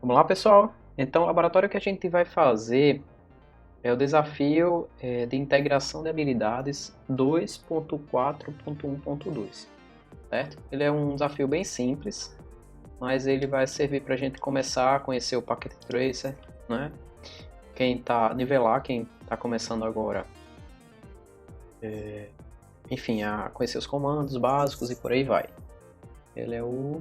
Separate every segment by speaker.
Speaker 1: Vamos lá, pessoal? Então, o laboratório que a gente vai fazer é o desafio de integração de habilidades 2.4.1.2, certo? Ele é um desafio bem simples, mas ele vai servir para a gente começar a conhecer o Packet Tracer, né? Nivelar quem está começando agora, enfim, a conhecer os comandos básicos e por aí vai. Ele é o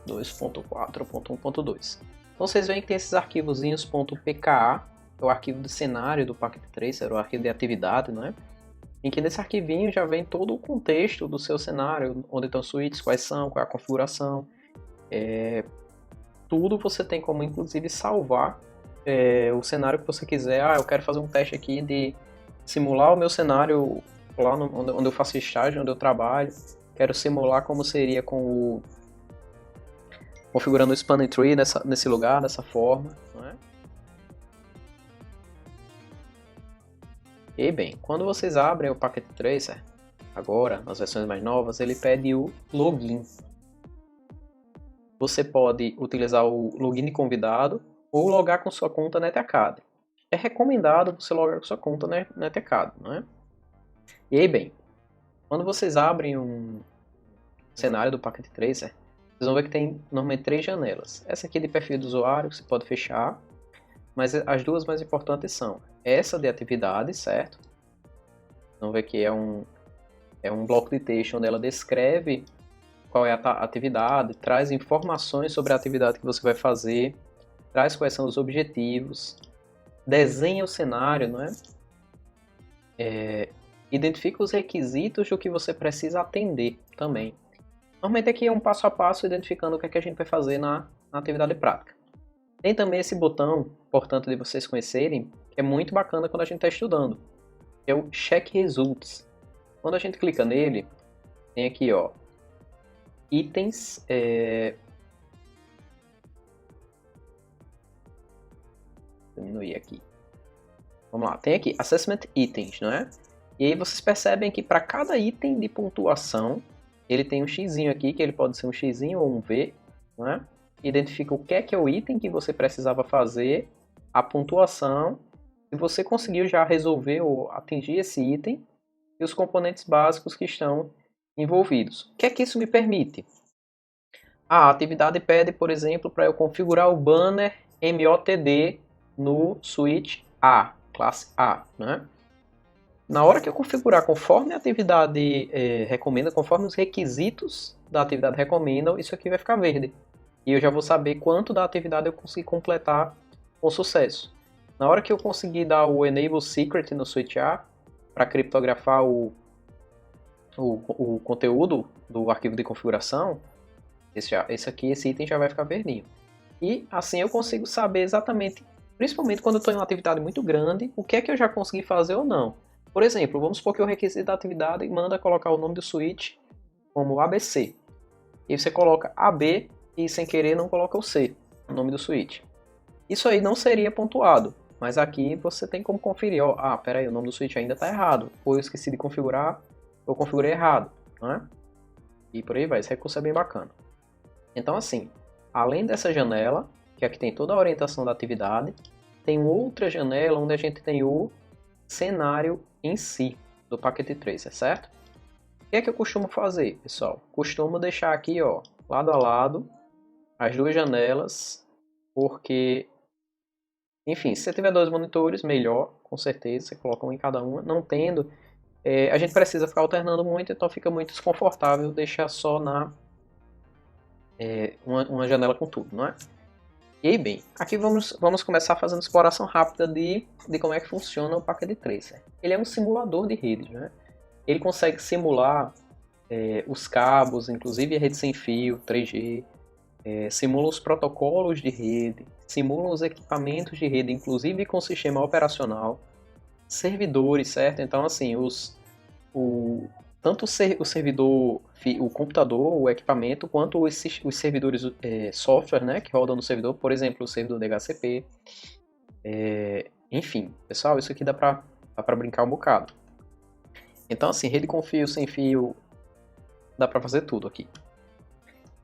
Speaker 1: 2.4.1.2. Então vocês veem que tem esses arquivozinhos .pka, que é o arquivo de cenário do Packet Tracer, o arquivo de atividade, não é? Em que nesse arquivinho já vem todo o contexto do seu cenário, onde estão os switches, quais são, qual é a configuração. Tudo você tem como inclusive salvar o cenário que você quiser. Eu quero fazer um teste aqui de simular o meu cenário lá onde eu faço estágio, onde eu trabalho. Quero simular como seria configurando o spanning tree nesse lugar, dessa forma, não é? E bem, quando vocês abrem o Packet Tracer, agora, nas versões mais novas, ele pede o login. Você pode utilizar o login de convidado ou logar com sua conta NetAcad. É recomendado você logar com sua conta NetAcad, não é? E aí, bem, quando vocês abrem um cenário do Packet Tracer, vocês vão ver que tem normalmente 3 janelas. Essa aqui é de perfil do usuário, que você pode fechar, mas as duas mais importantes são essa de atividade, certo? Vamos ver que é um bloco de texto onde ela descreve qual é a atividade, traz informações sobre a atividade que você vai fazer, traz quais são os objetivos, desenha o cenário, não é? Identifica os requisitos do que você precisa atender também. Normalmente aqui é um passo a passo identificando o que é que a gente vai fazer na atividade prática. Tem também esse botão, importante de vocês conhecerem, que é muito bacana quando a gente está estudando, que é o Check Results. Quando a gente clica nele, tem aqui, ó, itens, diminuir aqui. Vamos lá, tem aqui Assessment Itens, não é? E aí vocês percebem que para cada item de pontuação, ele tem um xizinho aqui, que ele pode ser um xizinho ou um V, não é? Identifica o que é o item que você precisava fazer, a pontuação, se você conseguiu já resolver ou atingir esse item, e os componentes básicos que estão envolvidos. O que é que isso me permite? A atividade pede, por exemplo, para eu configurar o banner MOTD no switch A, classe A, né? Na hora que eu configurar conforme a atividade recomenda, conforme os requisitos da atividade recomendam, isso aqui vai ficar verde. E eu já vou saber quanto da atividade eu consegui completar com sucesso. Na hora que eu conseguir dar o Enable Secret no switch A, para criptografar o conteúdo do arquivo de configuração, esse item já vai ficar verdinho. E assim eu consigo saber exatamente, principalmente quando eu estou em uma atividade muito grande, o que é que eu já consegui fazer ou não. Por exemplo, vamos supor que o requisito da atividade manda colocar o nome do switch como ABC. E você coloca AB e sem querer não coloca o C, o nome do switch. Isso aí não seria pontuado, mas aqui você tem como conferir, ó, peraí, o nome do switch ainda está errado, ou eu esqueci de configurar, eu configurei errado, né? E por aí vai, esse recurso é bem bacana. Então assim, além dessa janela, que aqui tem toda a orientação da atividade, tem outra janela onde a gente tem o cenário em si do Packet Tracer, certo? O que é que eu costumo fazer, pessoal? Costumo deixar aqui, ó, lado a lado, as duas janelas, porque, enfim, se você tiver 2 monitores, melhor, com certeza, você coloca um em cada uma. Não tendo, a gente precisa ficar alternando muito, então fica muito desconfortável deixar só uma janela com tudo, não é? E aí, bem, aqui vamos começar fazendo exploração rápida de como é que funciona o Packet Tracer. Ele é um simulador de redes, né? Ele consegue simular os cabos, inclusive a rede sem fio, 3G, simula os protocolos de rede, simula os equipamentos de rede, inclusive com o sistema operacional, servidores, certo? Então, assim, tanto o servidor, o computador, o equipamento, quanto os servidores software, né, que rodam no servidor, por exemplo, o servidor DHCP. Enfim, pessoal, isso aqui dá para brincar um bocado. Então, assim, rede com fio, sem fio, dá para fazer tudo aqui.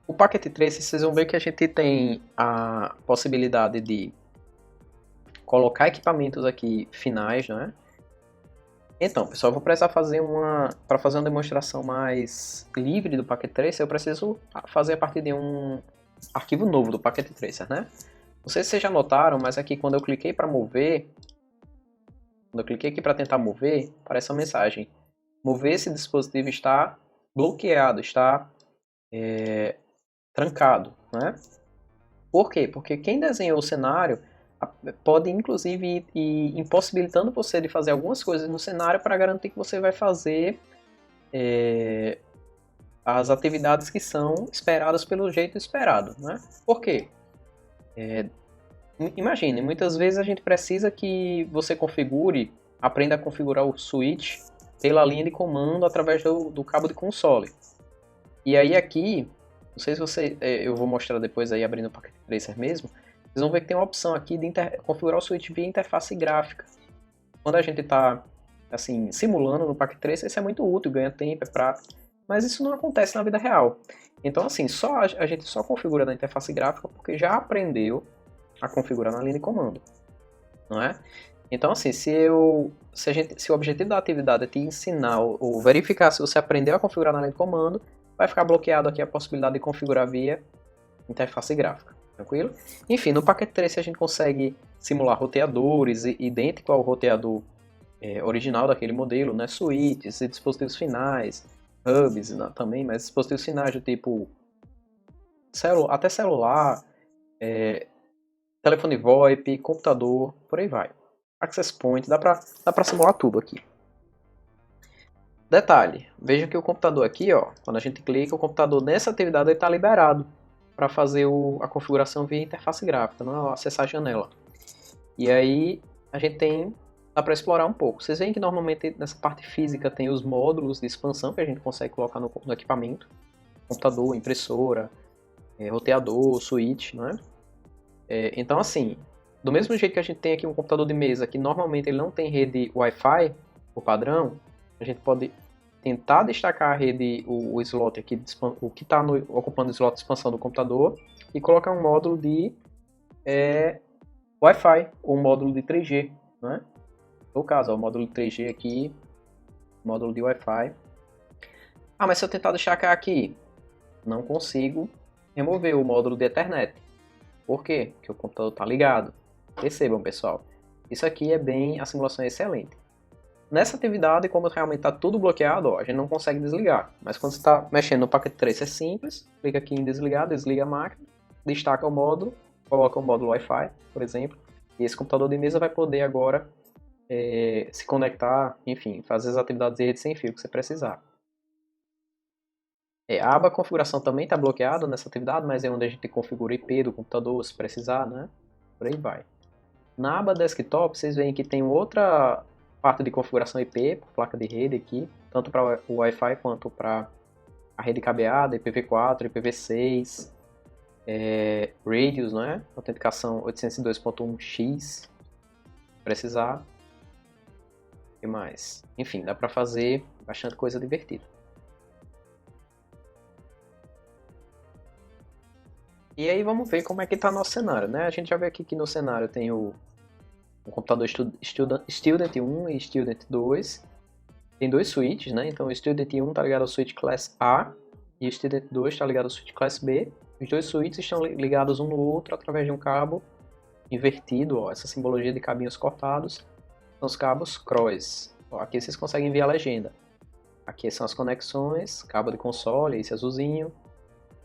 Speaker 1: O Packet Tracer, vocês vão ver que a gente tem a possibilidade de colocar equipamentos aqui finais, né? Então, pessoal, eu vou precisar fazer para fazer uma demonstração mais livre do Packet Tracer, eu preciso fazer a partir de um arquivo novo do Packet Tracer, né? Não sei se vocês já notaram, mas aqui quando eu cliquei para mover, quando eu cliquei aqui para tentar mover, aparece uma mensagem: mover esse dispositivo está bloqueado, está trancado, né? Por quê? Porque quem desenhou o cenário pode inclusive ir impossibilitando você de fazer algumas coisas no cenário para garantir que você vai fazer as atividades que são esperadas pelo jeito esperado, né? Por quê? Imagine, muitas vezes a gente precisa que você aprenda a configurar o switch pela linha de comando através do cabo de console. E aí aqui, não sei se você, eu vou mostrar depois aí abrindo o Packet Tracer mesmo, vocês vão ver que tem uma opção aqui de configurar o switch via interface gráfica. Quando a gente está assim, simulando no Packet Tracer, isso é muito útil, ganha tempo, é prático, mas isso não acontece na vida real. Então assim, a gente só configura na interface gráfica porque já aprendeu a configurar na linha de comando, não é? Então assim, se o objetivo da atividade é te ensinar ou verificar se você aprendeu a configurar na linha de comando, vai ficar bloqueado aqui a possibilidade de configurar via interface gráfica, tranquilo? Enfim, no Packet Tracer a gente consegue simular roteadores idêntico ao roteador original daquele modelo, né? Switches e dispositivos finais, hubs também, mas dispositivos finais do tipo até celular, telefone VoIP, computador, por aí vai. Access Point, dá pra simular tudo aqui. Detalhe, veja que o computador aqui, ó, quando a gente clica, o computador nessa atividade está liberado para fazer a configuração via interface gráfica, não acessar a janela. E aí a gente dá para explorar um pouco. Vocês veem que normalmente nessa parte física tem os módulos de expansão que a gente consegue colocar no equipamento. Computador, impressora, roteador, switch, né? Então assim, do mesmo jeito que a gente tem aqui um computador de mesa que normalmente ele não tem rede Wi-Fi, por padrão, a gente pode tentar destacar a rede, o slot aqui, o que está ocupando o slot de expansão do computador e colocar um módulo de Wi-Fi ou um módulo de 3G, né? No caso, ó, o módulo de 3G aqui, módulo de Wi-Fi. Ah, mas se eu tentar destacar aqui, não consigo remover o módulo de Ethernet. Por quê? Porque o computador está ligado. Percebam, pessoal, isso aqui a simulação é excelente. Nessa atividade, como realmente está tudo bloqueado, ó, a gente não consegue desligar. Mas quando você está mexendo no Packet Tracer é simples. Clica aqui em desligar, desliga a máquina, destaca o módulo, coloca o módulo Wi-Fi, por exemplo. E esse computador de mesa vai poder agora se conectar, enfim, fazer as atividades de rede sem fio que você precisar. A aba configuração também está bloqueada nessa atividade, mas é onde a gente configura o IP do computador, se precisar, né? Por aí vai. Na aba desktop, vocês veem que tem outra parte de configuração IP, por placa de rede aqui, tanto para o Wi-Fi quanto para a rede cabeada, IPv4, IPv6, Radius, né? Autenticação 802.1x, precisar. O que mais? Enfim, dá para fazer bastante coisa divertida. E aí vamos ver como é que está nosso cenário, né? A gente já vê aqui que no cenário tem o computador Student 1 e Student 2. Tem dois switches, né? Então o Student 1 está ligado ao switch Class A e o Student 2 está ligado ao switch Class B. Os dois switches estão ligados um no outro através de um cabo invertido, ó, essa simbologia de cabinhos cortados. São os cabos cross. Ó, aqui vocês conseguem ver a legenda. Aqui são as conexões, cabo de console, esse azulzinho.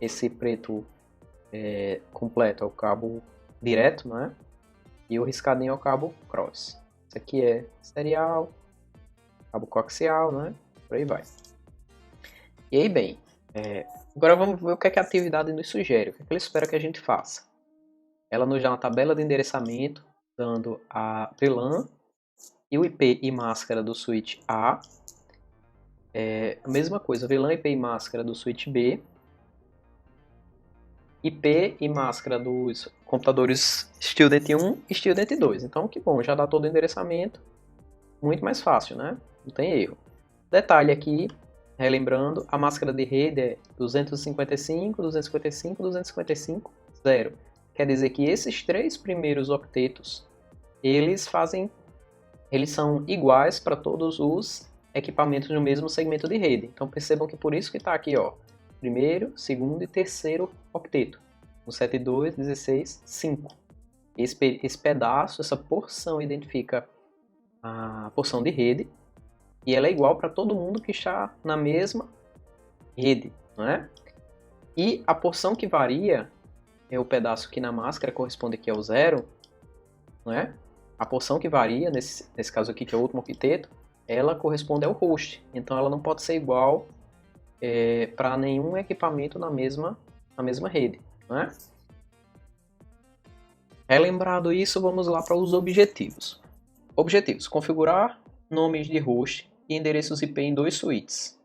Speaker 1: Esse preto completo é o cabo direto, né? E o riscadinho é o cabo cross. Esse aqui é serial, cabo coaxial, né? Por aí vai. E aí, bem, agora vamos ver o que é que a atividade nos sugere, o que é que ele espera que a gente faça. Ela nos dá uma tabela de endereçamento, dando a VLAN e o IP e máscara do switch A. A mesma coisa, VLAN, IP e máscara do switch B. IP e máscara dos computadores Student 1 e Student 2. Então, que bom, já dá todo o endereçamento. Muito mais fácil, né? Não tem erro. Detalhe aqui, relembrando, a máscara de rede é 255, 255, 255, 0. Quer dizer que esses 3 primeiros octetos, eles são iguais para todos os equipamentos no mesmo segmento de rede. Então percebam que por isso que está aqui, ó, primeiro, segundo e terceiro octeto. No 72, 16, 5. Esse pedaço, essa porção identifica a porção de rede e ela é igual para todo mundo que está na mesma rede, não é? E a porção que varia é o pedaço que na máscara corresponde aqui ao 0, não é? A porção que varia, nesse caso aqui, que é o último octeto, ela corresponde ao host. Então ela não pode ser igual para nenhum equipamento na mesma rede, não é? Relembrado isso, vamos lá para os objetivos. Objetivos: configurar nomes de host e endereços IP em 2 switches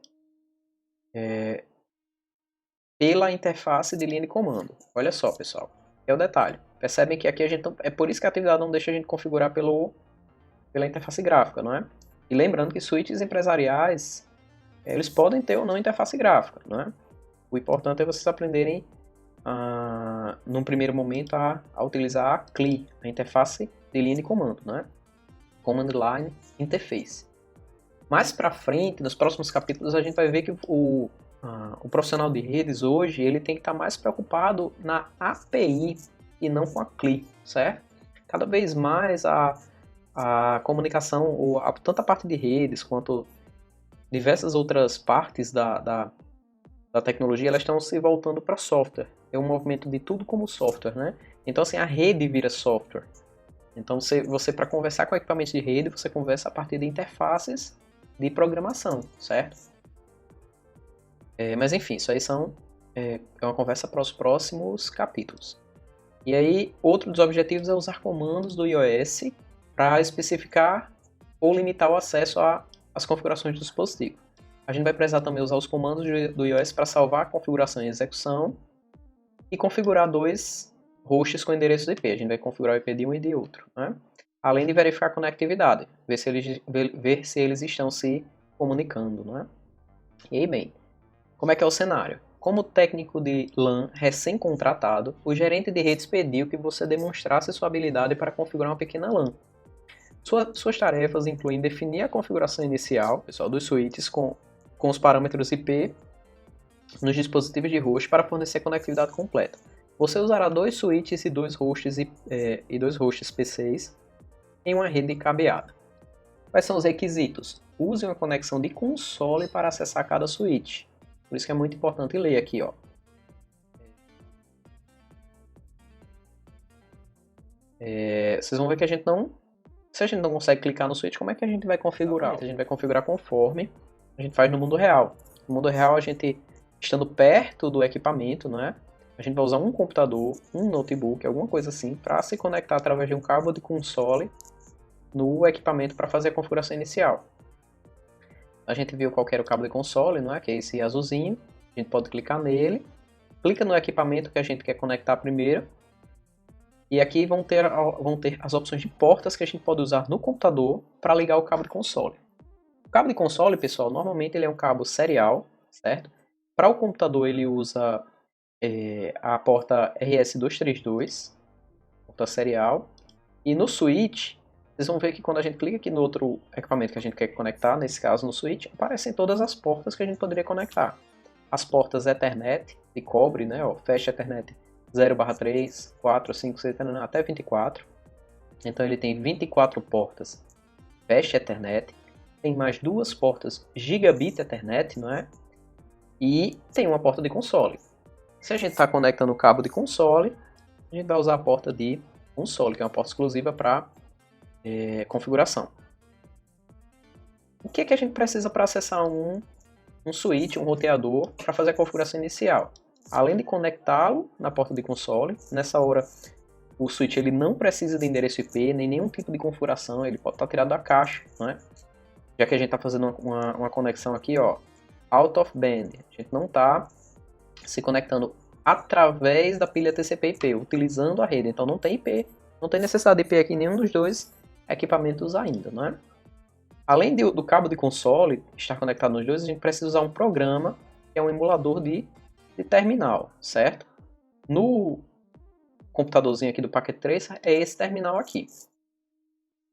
Speaker 1: pela interface de linha de comando. Olha só, pessoal, é o detalhe. Percebem que aqui a gente é por isso que a atividade não deixa a gente configurar pela interface gráfica, não é? E lembrando que switches empresariais, eles podem ter ou não interface gráfica, não é? O importante é vocês aprenderem num primeiro momento a utilizar a CLI, a interface de linha de comando, né? Command Line Interface. Mais para frente, nos próximos capítulos, a gente vai ver que o profissional de redes hoje ele tem que estar mais preocupado na API e não com a CLI, certo? Cada vez mais a comunicação, tanto a parte de redes quanto diversas outras partes da tecnologia, elas estão se voltando para software. É um movimento de tudo como software, né? Então, assim, a rede vira software. Então, você para conversar com equipamentos de rede, você conversa a partir de interfaces de programação, certo? Mas, enfim, isso aí é uma conversa para os próximos capítulos. E aí, outro dos objetivos é usar comandos do iOS para especificar ou limitar o acesso às configurações do dispositivo. A gente vai precisar também usar os comandos do iOS para salvar a configuração em execução e configurar 2 hosts com endereços IP. A gente vai configurar o IP de um e de outro, né? Além de verificar a conectividade, ver se eles estão se comunicando, né? E aí, bem, como é que é o cenário? Como técnico de LAN recém-contratado, o gerente de redes pediu que você demonstrasse sua habilidade para configurar uma pequena LAN. Suas tarefas incluem definir a configuração inicial, pessoal, dos switches com os parâmetros IP nos dispositivos de host para fornecer conectividade completa. Você usará 2 switches e 2 hosts e 2 hosts PCs em uma rede cabeada. Quais são os requisitos? Use uma conexão de console para acessar cada switch. Por isso que é muito importante ler aqui, ó. Vocês vão ver que se a gente não consegue clicar no switch, como é que a gente vai configurar? A gente vai configurar conforme a gente faz no mundo real. No mundo real, a gente, estando perto do equipamento, não é? A gente vai usar um computador, um notebook, alguma coisa assim, para se conectar através de um cabo de console no equipamento para fazer a configuração inicial. A gente viu qual era o cabo de console, não é? Que é esse azulzinho. A gente pode clicar nele, clica no equipamento que a gente quer conectar primeiro, e aqui vão ter as opções de portas que a gente pode usar no computador para ligar o cabo de console. O cabo de console, pessoal, normalmente ele é um cabo serial, certo? Para o computador ele usa a porta RS232, porta serial, e no switch, vocês vão ver que quando a gente clica aqui no outro equipamento que a gente quer conectar, nesse caso no switch, aparecem todas as portas que a gente poderia conectar. As portas Ethernet de cobre, né, ó, Fast Ethernet 0/3, 4, 5, 6, até 24. Então ele tem 24 portas Fast Ethernet, tem mais 2 portas Gigabit Ethernet, não é? E tem uma porta de console. Se a gente está conectando o cabo de console, a gente vai usar a porta de console, que é uma porta exclusiva para configuração. O que é que a gente precisa para acessar um switch, um roteador, para fazer a configuração inicial? Além de conectá-lo na porta de console, nessa hora o switch ele não precisa de endereço IP, nem nenhum tipo de configuração, ele pode estar tirado da caixa, né? Já que a gente está fazendo uma conexão aqui, ó, out of band, a gente não está se conectando através da pilha TCP/IP, utilizando a rede, então não tem IP, não tem necessidade de IP aqui em nenhum dos 2 equipamentos ainda, né? Além do cabo de console estar conectado nos dois, a gente precisa usar um programa que é um emulador de terminal, certo? No computadorzinho aqui do Packet Tracer é esse terminal aqui.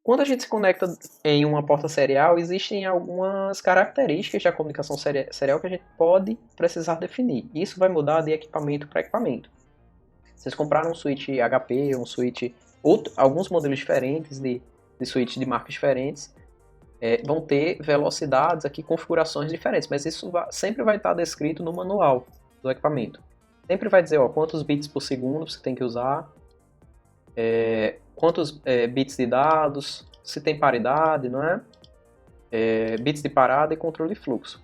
Speaker 1: Quando a gente se conecta em uma porta serial, existem algumas características da comunicação serial que a gente pode precisar definir. Isso vai mudar de equipamento para equipamento. Vocês compraram um switch HP, um switch, alguns modelos diferentes de switch de marcas diferentes, vão ter velocidades aqui, configurações diferentes, mas isso sempre vai estar descrito no manual do equipamento. Sempre vai dizer quantos bits por segundo você tem que usar, quantos bits de dados, se tem paridade, não é? Bits de parada e controle de fluxo.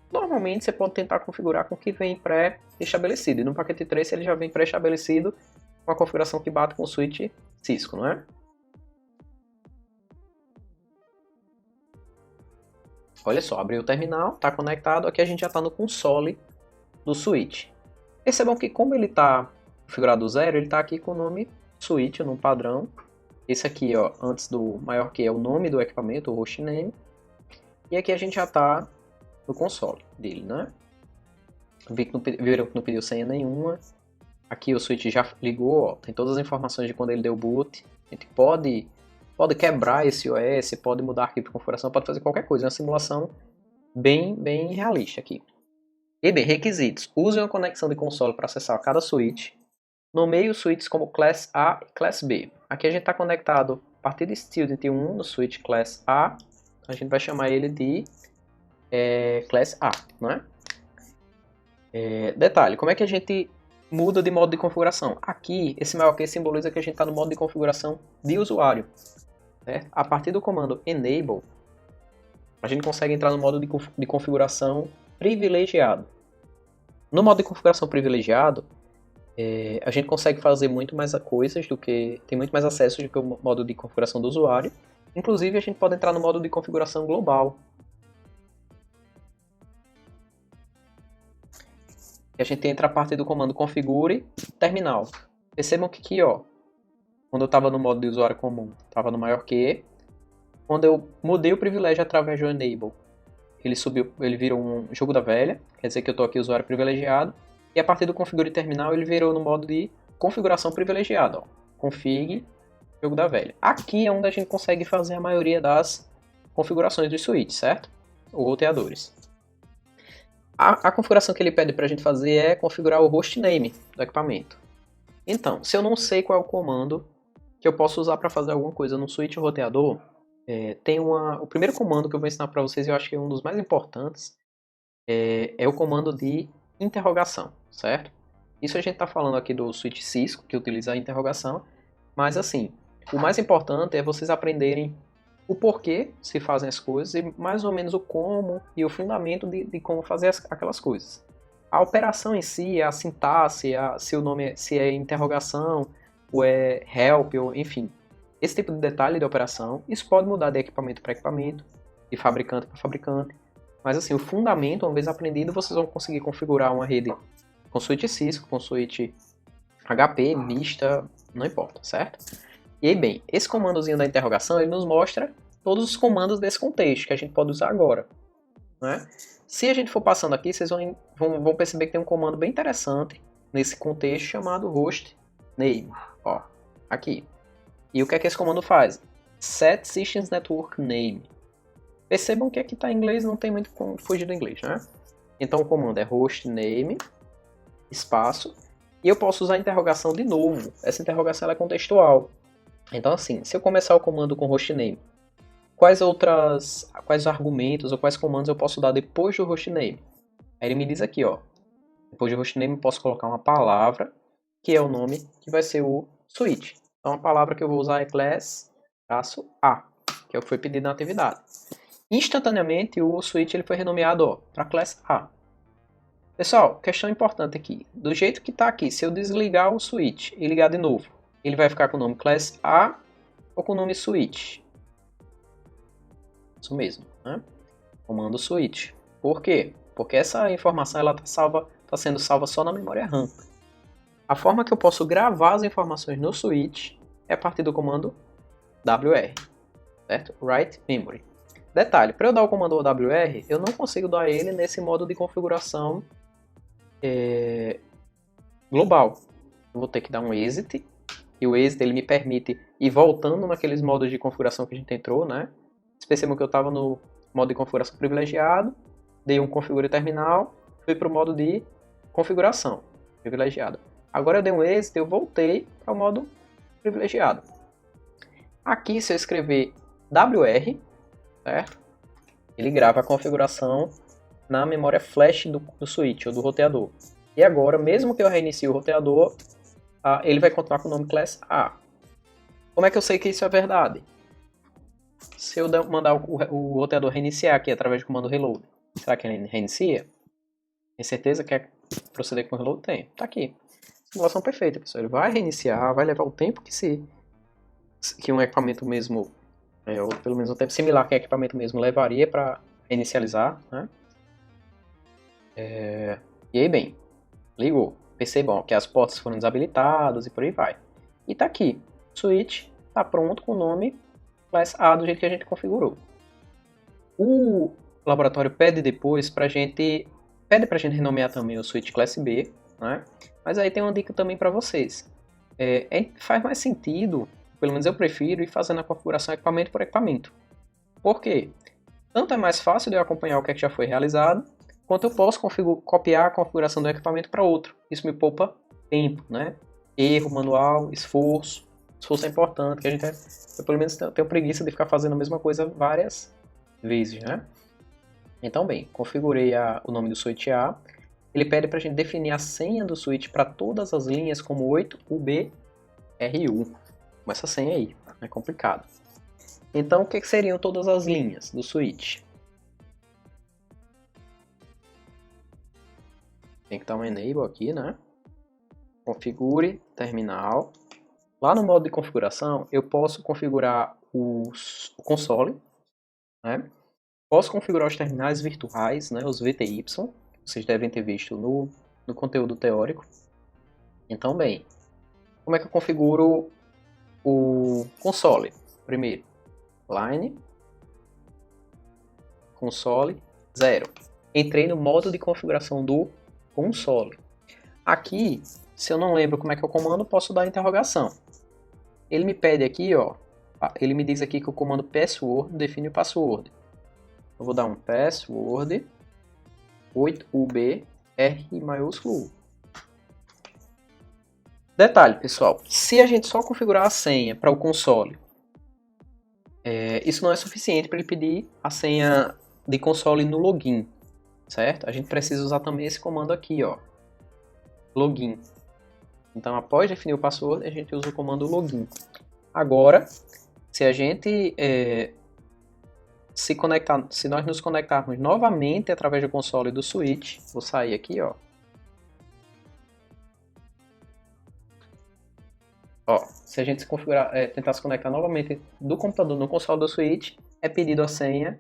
Speaker 1: Normalmente você pode tentar configurar com o que vem pré-estabelecido. E no Packet Tracer ele já vem pré-estabelecido com a configuração que bate com o switch Cisco, não é? Olha só, abriu o terminal, está conectado, aqui a gente já está no console do switch. Percebam que como ele está configurado do zero, ele está aqui com o nome switch no padrão. Esse aqui, antes do maior que é o nome do equipamento, o hostname. E aqui a gente já está no console dele, né? Viram que não pediu senha nenhuma. Aqui o switch já ligou, tem todas as informações de quando ele deu boot. A gente pode quebrar esse OS, pode mudar arquivo de configuração, pode fazer qualquer coisa. É uma simulação bem realista aqui. E bem, requisitos. Use uma conexão de console para acessar cada switch. Nomeie os switches como Class A e Class B. Aqui a gente está conectado a partir de Student 1 no switch Class A. A gente vai chamar ele de Class A, não é? Detalhe, como é que a gente muda de modo de configuração? Aqui, esse maior que simboliza que a gente está no modo de configuração de usuário. Certo? A partir do comando Enable, a gente consegue entrar no modo de configuração privilegiado. No modo de configuração privilegiado, a gente consegue fazer muito mais coisas tem muito mais acessos do que o modo de configuração do usuário. Inclusive, a gente pode entrar no modo de configuração global. E a gente entra a partir do comando configure terminal. Percebam que aqui, quando eu estava no modo de usuário comum, estava no maior que. Quando eu mudei o privilégio através do enable, ele virou um jogo da velha, quer dizer que eu estou aqui usuário privilegiado. E a partir do configure terminal, ele virou no modo de configuração privilegiada. Config, jogo da velha. Aqui é onde a gente consegue fazer a maioria das configurações dos switches, certo? Ou roteadores. A configuração que ele pede para a gente fazer é configurar o hostname do equipamento. Então, se eu não sei qual é o comando que eu posso usar para fazer alguma coisa no switch roteador, o primeiro comando que eu vou ensinar para vocês, eu acho que é um dos mais importantes, é o comando de interrogação, certo? Isso a gente está falando aqui do switch Cisco, que utiliza a interrogação, mas assim, o mais importante é vocês aprenderem o porquê se fazem as coisas e mais ou menos o como e o fundamento de como fazer aquelas coisas. A operação em si, a sintaxe, se é interrogação ou é help, ou enfim, esse tipo de detalhe de operação, isso pode mudar de equipamento para equipamento, de fabricante para fabricante, mas assim, o fundamento, uma vez aprendido, vocês vão conseguir configurar uma rede com switch Cisco, com switch HP, mista, não importa, certo? E aí, bem, esse comandozinho da interrogação, ele nos mostra todos os comandos desse contexto que a gente pode usar agora, né? Se a gente for passando aqui, vocês vão perceber que tem um comando bem interessante nesse contexto chamado hostname, aqui. E o que é que esse comando faz? Set Systems Network Name. Percebam que aqui está em inglês, não tem muito como fugir do inglês, né? Então o comando é hostname, espaço, e eu posso usar a interrogação de novo. Essa interrogação é contextual. Então assim, se eu começar o comando com hostname, quais argumentos ou quais comandos eu posso dar depois do hostname? Aí ele me diz aqui, depois do hostname eu posso colocar uma palavra, que é o nome que vai ser o switch. Então a palavra que eu vou usar é class-A, que é o que foi pedido na atividade. Instantaneamente o switch ele foi renomeado para class A. Pessoal, questão importante aqui. Do jeito que está aqui, se eu desligar o switch e ligar de novo, ele vai ficar com o nome class A ou com o nome switch? Isso mesmo, né? Comando switch. Por quê? Porque essa informação está sendo salva só na memória RAM. A forma que eu posso gravar as informações no switch é a partir do comando WR, certo? Write Memory. Detalhe, para eu dar o comando OWR, eu não consigo dar ele nesse modo de configuração global. Eu vou ter que dar um exit, e o exit ele me permite ir voltando naqueles modos de configuração que a gente entrou, né? Vocês percebam que eu estava no modo de configuração privilegiado, dei um configure terminal, fui para o modo de configuração privilegiado. Agora eu dei um exit, eu voltei para o modo privilegiado. Aqui, se eu escrever WR, certo? Ele grava a configuração na memória flash do switch ou do roteador. E agora, mesmo que eu reinicie o roteador, ele vai continuar com o nome class A. Como é que eu sei que isso é verdade? Se eu mandar o roteador reiniciar aqui através do comando reload, será que ele reinicia? Tem certeza que quer proceder com o reload? Tem. Tá aqui. Simulação perfeita, pessoal. Ele vai reiniciar, vai levar o tempo que um equipamento mesmo, ou pelo menos um tempo similar que um equipamento mesmo levaria para reinicializar, né? E aí, bem, ligou. Percebam que as portas foram desabilitadas e por aí vai. E tá aqui. O switch tá pronto com o nome class A do jeito que a gente configurou. O laboratório pede depois pra gente renomear também o switch class B, né? Mas aí tem uma dica também para vocês. Faz mais sentido, pelo menos eu prefiro, ir fazendo a configuração equipamento por equipamento. Por quê? Tanto é mais fácil de eu acompanhar o que já foi realizado, quanto eu posso copiar a configuração do equipamento para outro. Isso me poupa tempo, né? Erro manual, esforço. Esforço é importante, que eu pelo menos tenho preguiça de ficar fazendo a mesma coisa várias vezes, né? Então, bem, configurei o nome do switch A. Ele pede para a gente definir a senha do switch para todas as linhas como 8UBRU. Com essa senha aí, é complicado. Então, o que seriam todas as linhas do switch? Tem que dar um enable aqui, né? Configure terminal. Lá no modo de configuração, eu posso configurar o console, né? Posso configurar os terminais virtuais, né? Os VTY, que vocês devem ter visto no conteúdo teórico. Então, bem, como é que eu configuro o console? Primeiro, line, console, 0. Entrei no modo de configuração do console. Aqui, se eu não lembro como é que é o comando, posso dar interrogação. Ele me pede aqui, ó, ele me diz aqui que o comando password define o password. Eu vou dar um password 8UBR maiúsculo. Detalhe, pessoal, se a gente só configurar a senha para o console, isso não é suficiente para ele pedir a senha de console no login, certo? A gente precisa usar também esse comando aqui, ó, login. Então, após definir o password, a gente usa o comando login. Agora, se a gente se nós nos conectarmos novamente através do console do switch, vou sair aqui, ó. Ó, se a gente tentar se conectar novamente do computador no console do switch, é pedido a senha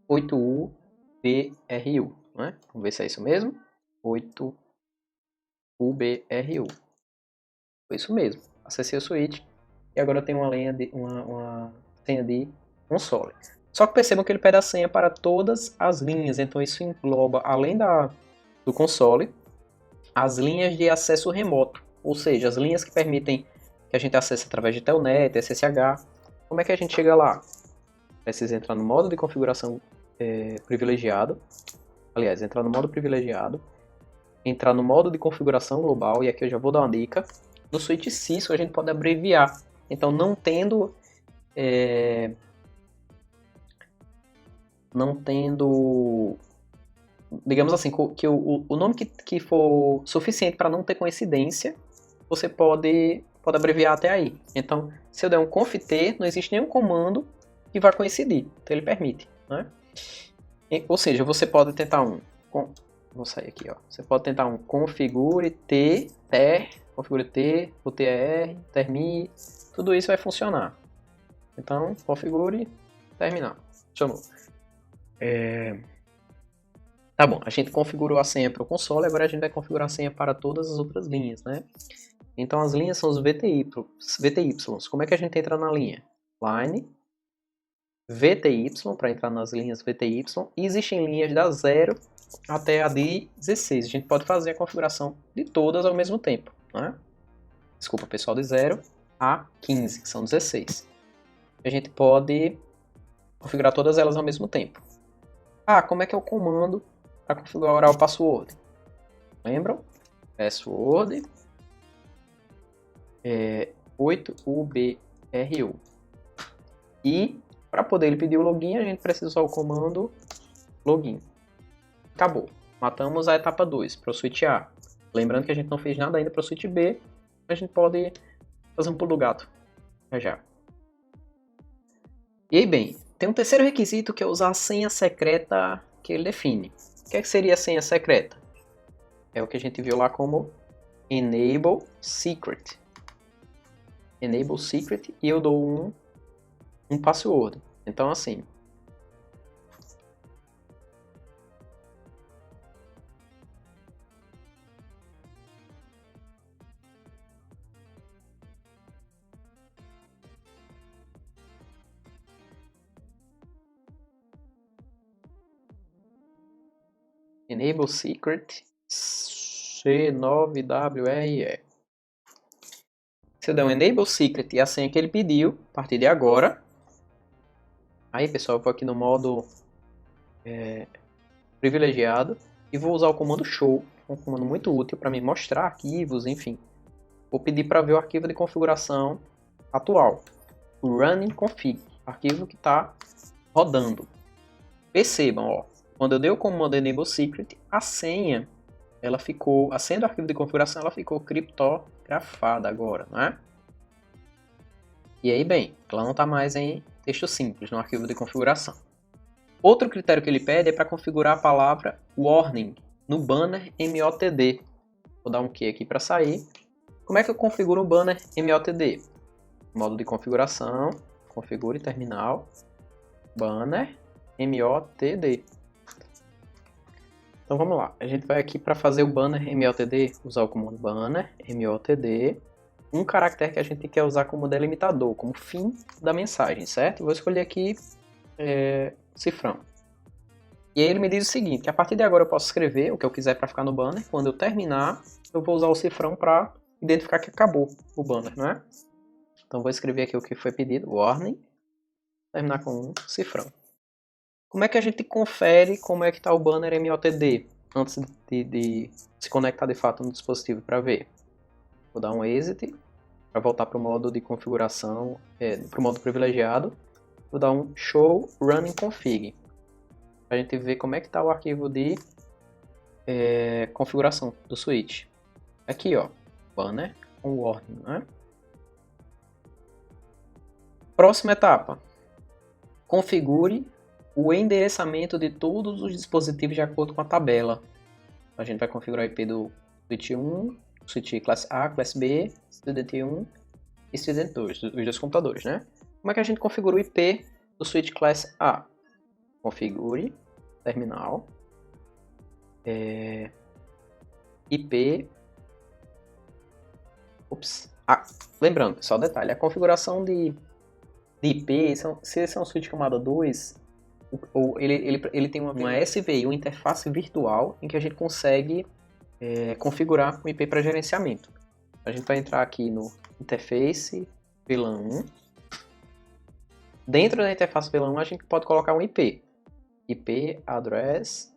Speaker 1: 8UBRU, né? Vamos ver se é isso mesmo. 8UBRU. Foi isso mesmo. Acessei o switch e agora eu tenho uma senha de console. Só que percebam que ele pede a senha para todas as linhas, então isso engloba, além do console, as linhas de acesso remoto, ou seja, as linhas que permitem que a gente acesse através de Telnet, SSH. Como é que a gente chega lá? Precisa entrar no modo de configuração privilegiado, aliás, entrar no modo privilegiado, entrar no modo de configuração global, e aqui eu já vou dar uma dica. No switch Cisco a gente pode abreviar, então não tendo digamos assim, que o nome que for suficiente para não ter coincidência, você pode abreviar até aí. Então, se eu der um conft, não existe nenhum comando que vai coincidir, então ele permite, né? Ou seja, você pode tentar vou sair aqui, ó. Você pode tentar um configure t, configure t, utr, termine, tudo isso vai funcionar. Então, configure, terminar. Chamou. Tá bom, a gente configurou a senha para o console, agora a gente vai configurar a senha para todas as outras linhas, né? Então as linhas são os VTYs. Como é que a gente entra na linha? Line, VTY, para entrar nas linhas VTY, e existem linhas da 0 até a de 16. A gente pode fazer a configuração de todas ao mesmo tempo, né? Desculpa, pessoal, de 0 a 15, que são 16. A gente pode configurar todas elas ao mesmo tempo. Ah, como é que é o comando para configurar o password? Lembram? Password 8ubru. E para poder ele pedir o login, a gente precisa usar o comando login. Acabou. Matamos a etapa 2 para o switch A. Lembrando que a gente não fez nada ainda para o switch B. A gente pode fazer um pulo do gato. Já. E aí, bem, tem um terceiro requisito que é usar a senha secreta que ele define. O que é que seria a senha secreta? É o que a gente viu lá como Enable Secret. Enable Secret e eu dou um password. Então, assim, Enable Secret C9WRE. Se eu der um Enable Secret e a senha que ele pediu, a partir de agora. Aí, pessoal, eu vou aqui no modo privilegiado e vou usar o comando show, um comando muito útil para me mostrar arquivos, enfim. Vou pedir para ver o arquivo de configuração atual, o running config, arquivo que está rodando. Percebam, ó, quando eu dei o comando enable secret, a senha do arquivo de configuração ela ficou criptografada agora, né? E aí, bem, ela não está mais em texto simples no arquivo de configuração. Outro critério que ele pede é para configurar a palavra warning no banner MOTD. Vou dar um Q aqui para sair. Como é que eu configuro o banner MOTD? Modo de configuração, configure terminal, banner MOTD. Então vamos lá, a gente vai aqui para fazer o banner MOTD, usar o comando banner MOTD, um caractere que a gente quer usar como delimitador, como fim da mensagem, certo? Vou escolher aqui cifrão. E aí ele me diz o seguinte, que a partir de agora eu posso escrever o que eu quiser para ficar no banner, quando eu terminar eu vou usar o cifrão para identificar que acabou o banner, não é? Então vou escrever aqui o que foi pedido, warning, terminar com um cifrão. Como é que a gente confere como é que está o banner MOTD antes de se conectar de fato no dispositivo para ver? Vou dar um exit para voltar para o modo de configuração, para o modo privilegiado. Vou dar um show running config para a gente ver como é que está o arquivo de configuração do switch. Aqui, ó, banner com warning, né? Próxima etapa, configure o endereçamento de todos os dispositivos de acordo com a tabela. A gente vai configurar o IP do switch 1, switch classe A, classe B, student 1 e student 2, os dois computadores, né? Como é que a gente configura o IP do switch classe A? Configure, terminal, IP... lembrando, só detalhe, a configuração de IP, se esse é um switch camada 2, ele tem uma SVI, uma interface virtual, em que a gente consegue configurar o IP para gerenciamento. A gente vai entrar aqui no interface VLAN 1. Dentro da interface VLAN 1 a gente pode colocar um IP. IP address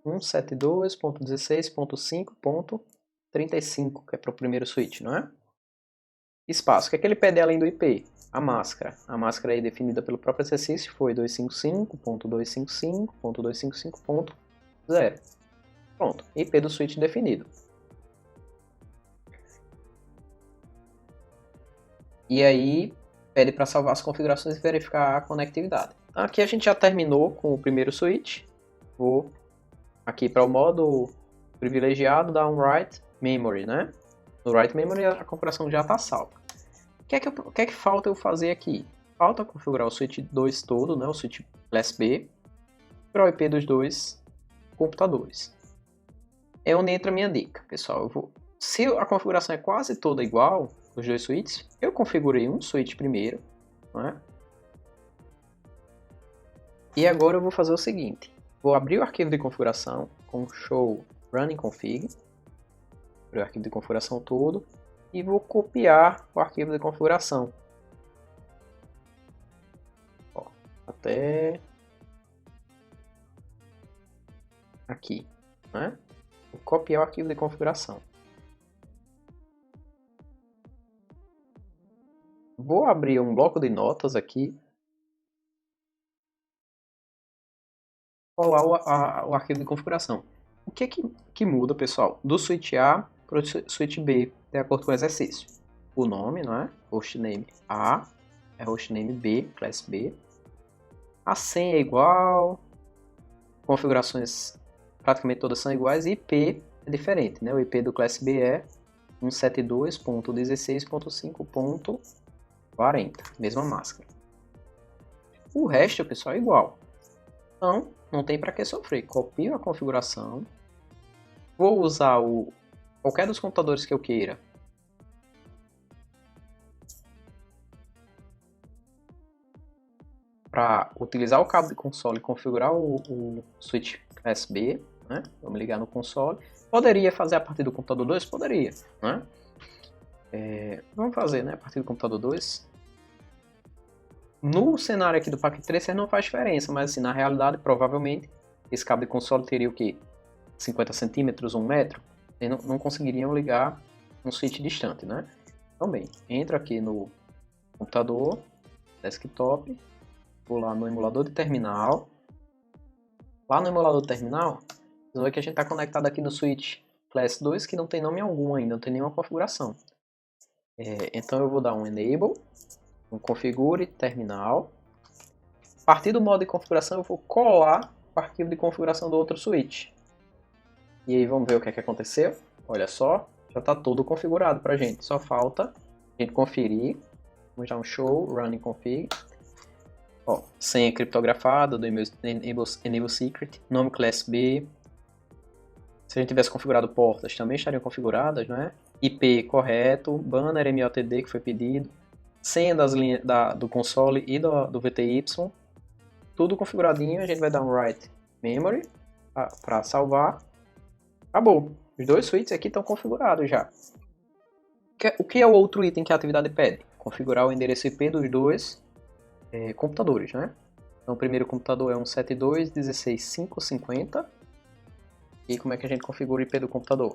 Speaker 1: 172.16.5.35, que é para o primeiro switch, não é? Espaço. O que é que ele pede além do IP? A máscara. A máscara aí definida pelo próprio exercício foi 255.255.255.0. Pronto, IP do switch definido. E aí pede para salvar as configurações e verificar a conectividade. Então, aqui a gente já terminou com o primeiro switch. Vou aqui para o modo privilegiado dar um write memory, né? No write memory a configuração já está salva. O que é que falta eu fazer aqui? Falta configurar o switch 2 todo, né? O switch classe B, para o IP dos dois computadores. É onde entra a minha dica, pessoal. Se a configuração é quase toda igual, os dois switches, eu configurei um switch primeiro, não é? E agora eu vou fazer o seguinte. Vou abrir o arquivo de configuração com show running config. Abrir o arquivo de configuração todo. E vou copiar o arquivo de configuração. Ó, até aqui, né? Vou copiar o arquivo de configuração. Vou abrir um bloco de notas aqui. Colar o arquivo de configuração. O que muda, pessoal, do switch A para o switch B, de acordo com o exercício? O nome, não é? Hostname A é hostname B, class B. A senha é igual. Configurações praticamente todas são iguais. E IP é diferente, né? O IP do class B é 172.16.5.40, mesma máscara. O resto, pessoal, é igual. Então, não tem para que sofrer. Copio a configuração. Vou usar qualquer dos computadores que eu queira. Para utilizar o cabo de console e configurar o switch class B, né? Vamos ligar no console. Poderia fazer a partir do computador 2? Poderia, né? Vamos fazer, né? A partir do computador 2. No cenário aqui do Packet Tracer não faz diferença, mas assim, na realidade, provavelmente, esse cabo de console teria o quê? 50 centímetros, 1 metro? E não conseguiriam ligar um switch distante, né? Então, bem, entro aqui no computador, desktop, vou lá no emulador de terminal. Lá no emulador de terminal, vocês vão ver que a gente está conectado aqui no switch Class 2, que não tem nome algum ainda, não tem nenhuma configuração. Então eu vou dar um Enable, um Configure Terminal. A partir do modo de configuração eu vou colar o arquivo de configuração do outro switch. E aí vamos ver o que é que aconteceu. Olha só, já está todo configurado para a gente. Só falta a gente conferir. Vamos dar um show, running config. Ó, senha criptografada do Enable Secret, nome Class B. Se a gente tivesse configurado portas, também estariam configuradas, né? IP correto, banner MOTD que foi pedido, senha das linhas do console e do VTY, tudo configuradinho. A gente vai dar um write memory para salvar. Acabou. Os dois switches aqui estão configurados já. O que é o outro item que a atividade pede? Configurar o endereço IP dos dois computadores, né? Então o primeiro computador é 172.16.550. E como é que a gente configura o IP do computador?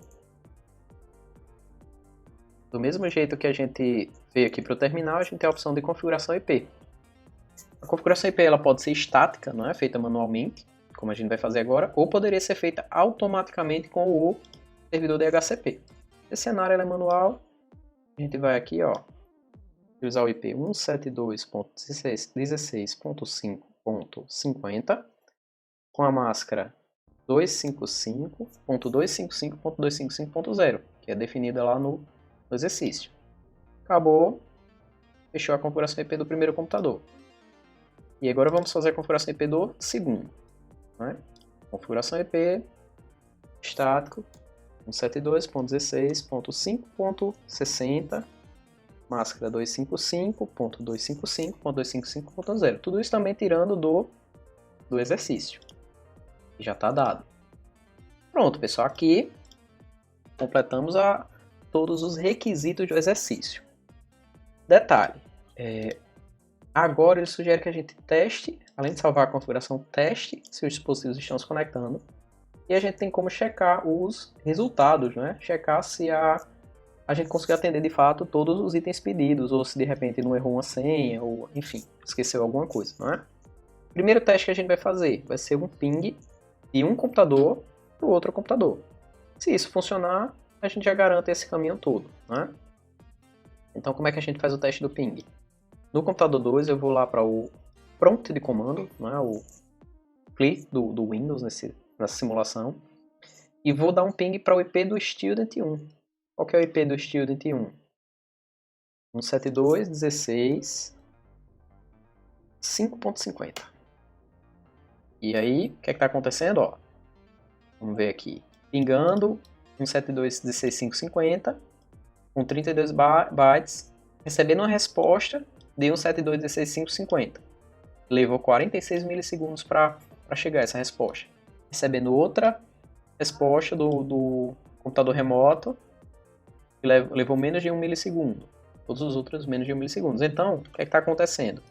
Speaker 1: Do mesmo jeito que a gente veio aqui para o terminal, a gente tem a opção de configuração IP. A configuração IP ela pode ser estática, não é feita manualmente, como a gente vai fazer agora, ou poderia ser feita automaticamente com o servidor DHCP. Esse cenário ela é manual. A gente vai aqui, ó, usar o IP 172.16.5.50 com a máscara 255.255.255.0, que é definida lá no exercício. Acabou, fechou a configuração IP do primeiro computador. E agora vamos fazer a configuração IP do segundo, né? Configuração IP estático 172.16.5.60, máscara 255.255.255.0. Tudo isso também tirando do exercício. Já está dado. Pronto, pessoal. Aqui completamos todos os requisitos do exercício. Detalhe. Agora ele sugere que a gente teste, além de salvar a configuração, teste se os dispositivos estão se conectando. E a gente tem como checar os resultados, né? Checar se a gente conseguiu atender de fato todos os itens pedidos, ou se de repente não errou uma senha, ou enfim, esqueceu alguma coisa, não é? O primeiro teste que a gente vai fazer vai ser um ping de um computador para o outro computador. Se isso funcionar, a gente já garante esse caminho todo, né? Então como é que a gente faz o teste do ping? No computador 2 eu vou lá para o prompt de comando, né? O CLI do Windows nessa simulação, e vou dar um ping para o IP do Student 1. Qual que é o IP do Student 1? 172.16.5.50. E aí, o que é que está acontecendo? Ó, vamos ver aqui. Pingando 172.16.550 com 32 bytes, recebendo uma resposta de 172.16.550. Levou 46 milissegundos para chegar essa resposta. Recebendo outra resposta do computador remoto, que levou menos de 1 milissegundo. Todos os outros menos de 1 milissegundo. Então, o que está acontecendo?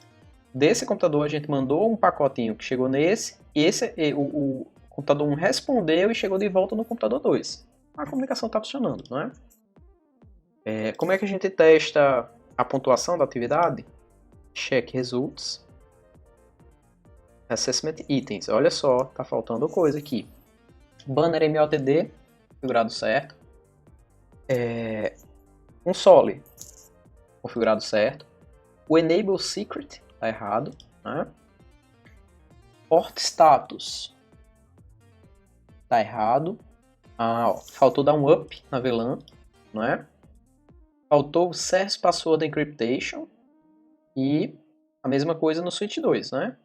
Speaker 1: Desse computador a gente mandou um pacotinho que chegou nesse, e o computador 1 respondeu e chegou de volta no computador 2. A comunicação está funcionando, não é? Como é que a gente testa a pontuação da atividade? Check results. Assessment items. Olha só, tá faltando coisa aqui. Banner MOTD, configurado certo. Console, configurado certo. O enable secret, tá errado. Né? Port status, tá errado. Faltou dar um up na VLAN, não é? Faltou o Source Password Encryptation e a mesma coisa no Switch 2, né?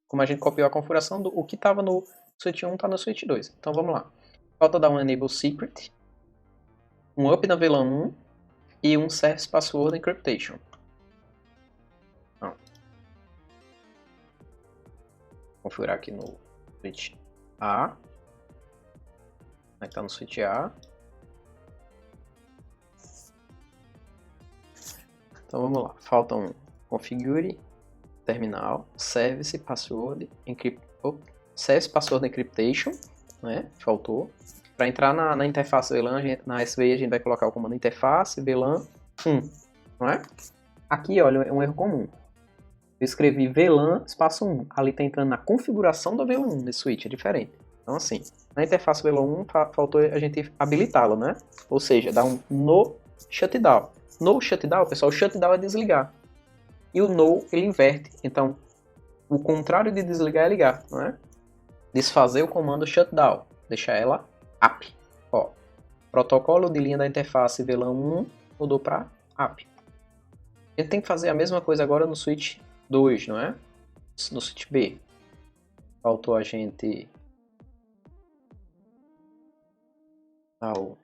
Speaker 1: Como a gente copiou a configuração, o que estava no Switch 1 está no Switch 2. Então vamos lá. Falta dar um Enable Secret, um up na VLAN 1 e um Source Password Encryptation. Então, vou configurar aqui no Switch A. Como é que está no Switch A? Então vamos lá. Falta um Configure terminal, Service Password Encryptation, né? Faltou. Para entrar na interface VLAN, na SVI a gente vai colocar o comando interface VLAN 1, não é? Aqui, olha, é um erro comum. Eu escrevi VLAN espaço 1. Ali está entrando na configuração da VLAN 1 nesse switch, é diferente. Então assim, na interface VLAN 1 faltou a gente habilitá-lo, né? Ou seja, dar um no shutdown. No shutdown, pessoal, o shutdown é desligar. E o no, ele inverte. Então, o contrário de desligar é ligar, não é? Desfazer o comando shutdown. Deixar ela up. Ó, protocolo de linha da interface VLAN 1 mudou para up. A gente tem que fazer a mesma coisa agora no switch 2, não é? No switch B. Faltou a gente ao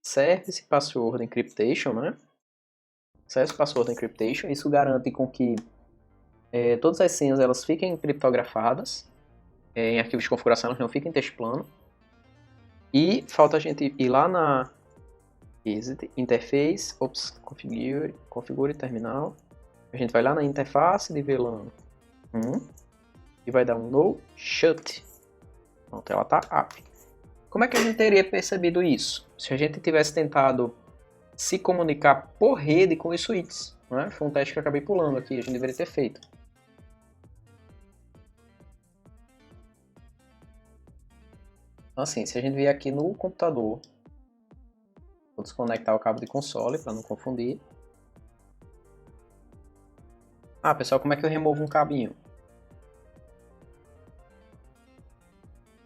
Speaker 1: Service Password Encryptation, né? Service Password Encryptation, isso garante com que todas as senhas elas fiquem criptografadas, em arquivos de configuração elas não fiquem em texto plano. E falta a gente ir lá na Interface, configure terminal. A gente vai lá na interface de VLAN 1 e vai dar um no shut. Pronto, ela está up. Como é que a gente teria percebido isso? Se a gente tivesse tentado se comunicar por rede com os switches, né? Foi um teste que eu acabei pulando aqui, a gente deveria ter feito. Então assim, se a gente vier aqui no computador, vou desconectar o cabo de console para não confundir. Pessoal, como é que eu removo um cabinho?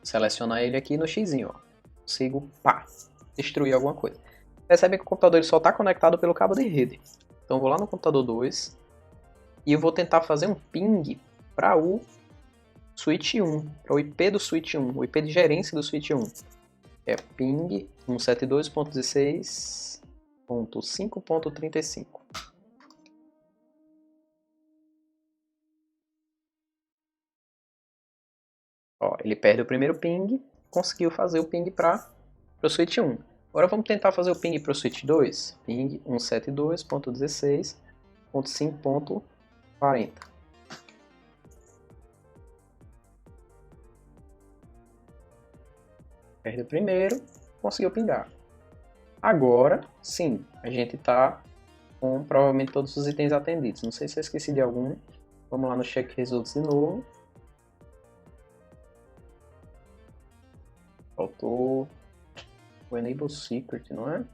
Speaker 1: Selecionar ele aqui no xizinho, ó. Consigo, destruir alguma coisa. Percebe que o computador ele só está conectado pelo cabo de rede. Então eu vou lá no computador 2 e eu vou tentar fazer um ping para o switch 1, para o IP do switch 1, o IP de gerência do switch 1. É ping 172.16.5.35. Ó, ele perde o primeiro ping, conseguiu fazer o ping para o switch 1. Agora vamos tentar fazer o ping para o switch 2. Ping 172.16.5.40. Perde o primeiro, conseguiu pingar. Agora, sim, a gente está com provavelmente todos os itens atendidos. Não sei se eu esqueci de algum. Vamos lá no check results de novo. Faltou o enable secret, não é?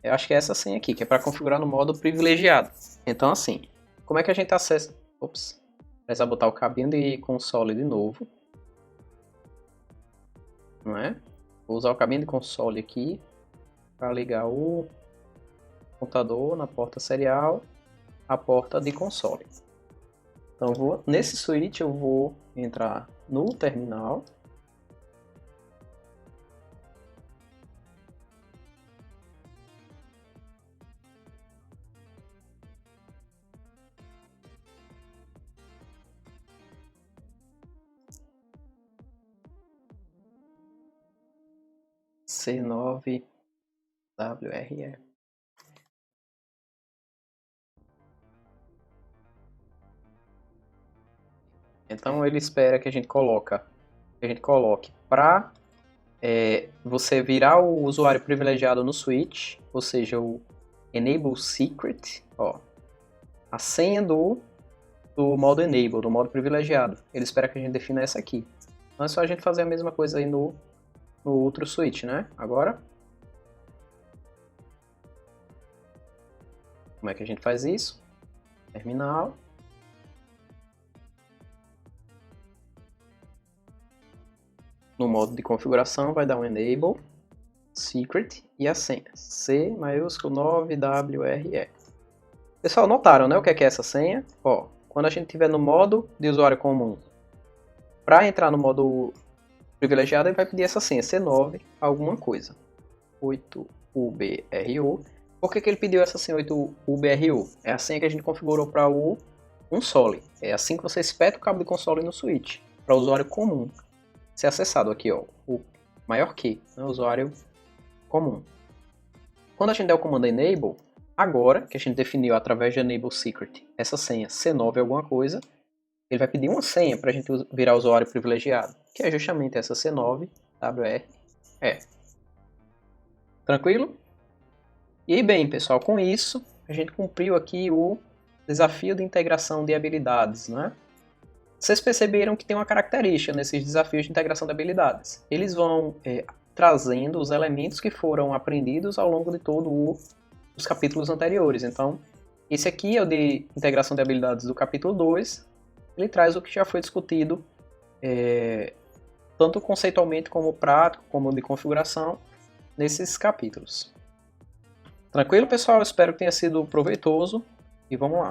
Speaker 1: Eu acho que é essa senha aqui, que é para configurar no modo privilegiado. Então assim, como é que a gente acessa... Precisa botar o cabinho de console de novo. Não é? Vou usar o cabinho de console aqui para ligar o computador na porta serial, a porta de console. Então nesse switch eu vou entrar no terminal. C9WRE. Então ele espera que a gente coloque para você virar o usuário privilegiado no switch, ou seja, o Enable Secret, ó, a senha do modo Enable, do modo privilegiado. Ele espera que a gente defina essa aqui. Então é só a gente fazer a mesma coisa aí no outro switch, né? Agora, como é que a gente faz isso? Terminal. No modo de configuração vai dar um Enable Secret e a senha C maiúsculo 9WRE. Pessoal, notaram, né, o que é essa senha? Ó, quando a gente estiver no modo de usuário comum, para entrar no modo privilegiado, ele vai pedir essa senha C9 alguma coisa. 8UBRO. Por que ele pediu essa senha 8UBRO? É a senha que a gente configurou para o console. É assim que você espeta o cabo de console no switch, para o usuário comum ser acessado aqui, ó, o maior que, né, usuário comum. Quando a gente der o comando enable, agora que a gente definiu através de enable secret essa senha C9 alguma coisa, ele vai pedir uma senha para a gente virar usuário privilegiado, que é justamente essa C9WRE. Tranquilo? E bem, pessoal, com isso a gente cumpriu aqui o desafio de integração de habilidades, né? Vocês perceberam que tem uma característica nesses desafios de integração de habilidades. Eles vão trazendo os elementos que foram aprendidos ao longo de todos os capítulos anteriores. Então, esse aqui é o de integração de habilidades do capítulo 2. Ele traz o que já foi discutido, tanto conceitualmente como prático, como de configuração, nesses capítulos. Tranquilo, pessoal? Espero que tenha sido proveitoso e vamos lá.